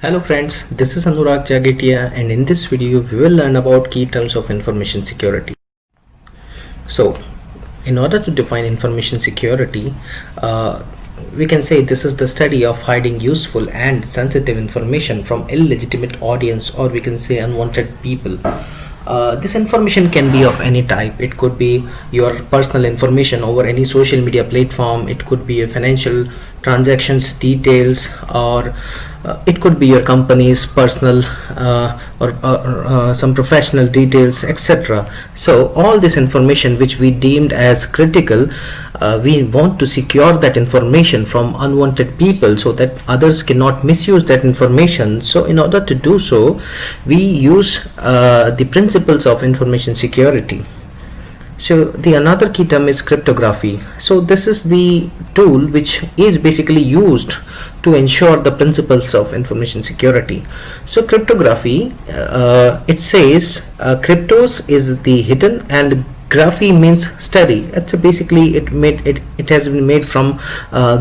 Hello friends, this is Anurag Jagatia, and in this video we will learn about key terms of information security. So in order to define information security, we can say this is the study of hiding useful and sensitive information from illegitimate audience, or we can say unwanted people. This information can be of any type. It could be your personal information over any social media platform. It could be a financial transactions details, or it could be your company's personal or some professional details, etc. So all this information which we deemed as critical, we want to secure that information from unwanted people so that others cannot misuse that information. So in order to do so, we use the principles of information security. So the another key term is cryptography. So this is the tool which is basically used to ensure the principles of information security. So cryptography, it says cryptos is the hidden, and graphy means study. That's basically it has been made from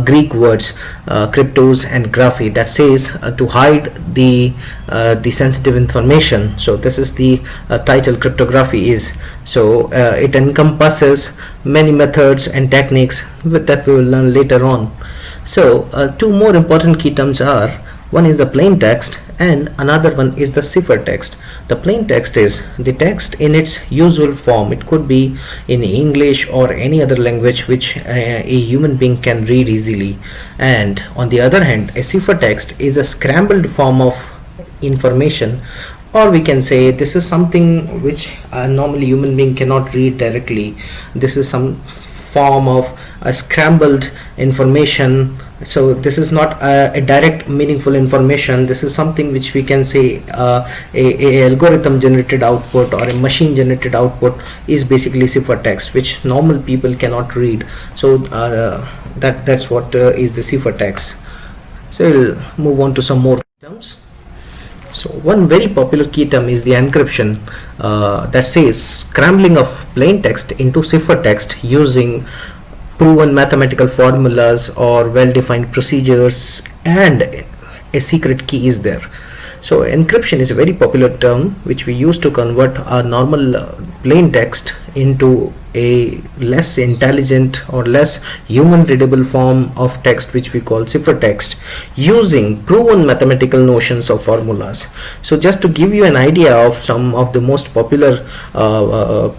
Greek words cryptos and graphy, that says to hide the sensitive information. So this is the title cryptography is. So it encompasses many methods and techniques that we will learn later on. So two more important key terms are, one is the plain text and another one is the ciphertext. The plain text is the text in its usual form. It could be in English or any other language which a human being can read easily. And on the other hand, a ciphertext is a scrambled form of information, or we can say this is something which normally human being cannot read directly. This is some form of a scrambled information. So this is not a direct meaningful information. This is something which we can say a algorithm generated output or a machine generated output is basically ciphertext, which normal people cannot read. So that's what is the ciphertext. So we'll move on to some more terms. So one very popular key term is the encryption, that says scrambling of plain text into ciphertext using proven mathematical formulas or well-defined procedures, and a secret key is there. So encryption is a very popular term which we use to convert our normal plain text into a less intelligent or less human readable form of text, which we call ciphertext, using proven mathematical notions of formulas. So just to give you an idea of some of the most popular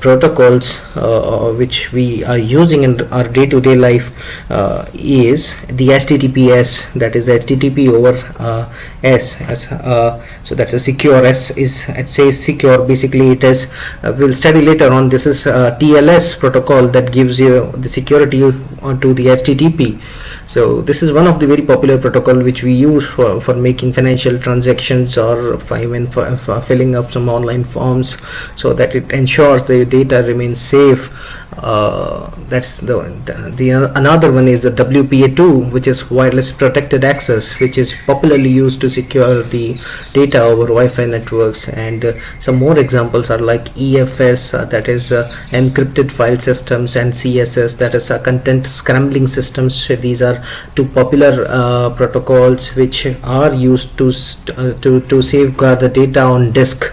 protocols which we are using in our day-to-day life is the HTTPS, that is HTTP over S. So that's a secure. S is, it says secure. Basically it is, we'll study later on, this is TLS protocol that gives you the security onto the HTTP. So this is one of the very popular protocol which we use for making financial transactions, or for filling up some online forms, so that it ensures the data remains safe. That's the another one is the WPA2, which is wireless protected access, which is popularly used to secure the data over Wi-Fi networks. And some more examples are like EFS, that is encrypted file systems, and CSS, that is content scrambling systems. These are two popular protocols which are used to safeguard the data on disk.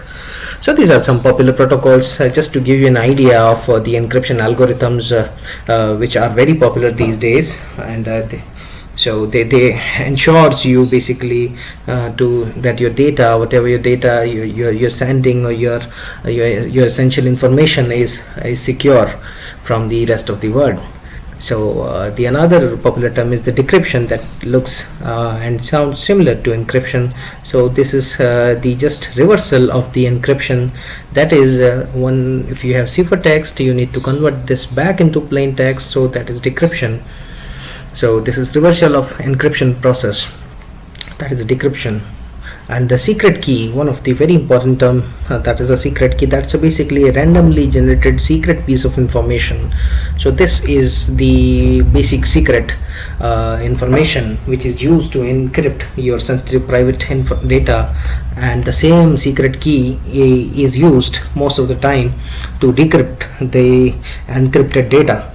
So these are some popular protocols, just to give you an idea of the encryption algorithms which are very popular these days. And so they ensures you basically that your data, whatever your data you're sending, or your essential information is secure from the rest of the world. So the another popular term is the decryption, that looks and sounds similar to encryption. So this is the just reversal of the encryption. That is one, if you have ciphertext, you need to convert this back into plain text, so that is decryption. So this is reversal of encryption process, that is decryption. And the secret key, one of the very important term, that is a secret key. That's basically a randomly generated secret piece of information. So this is the basic secret information which is used to encrypt your sensitive private data, and the same secret key is used most of the time to decrypt the encrypted data.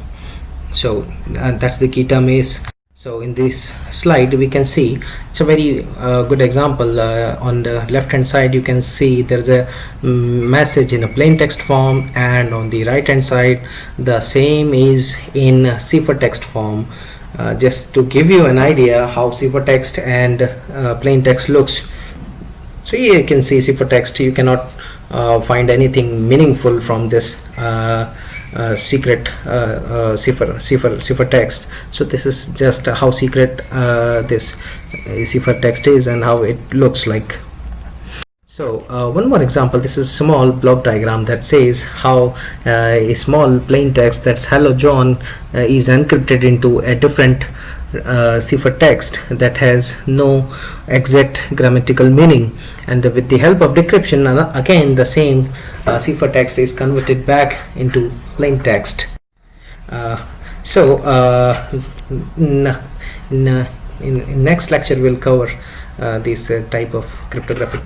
So that's the key term is So in this slide we can see it's a very good example. On the left hand side you can see there's a message in a plain text form, and on the right hand side the same is in ciphertext form. Just to give you an idea how ciphertext and plain text looks. So here you can see ciphertext. You cannot find anything meaningful from this secret ciphertext. So this is just how secret this ciphertext is and how it looks like. So one more example. This is a small block diagram that says how a small plain text that's hello John is encrypted into a different ciphertext that has no exact grammatical meaning, and with the help of decryption again the same ciphertext is converted back into plain text. In next lecture we'll cover this type of cryptographic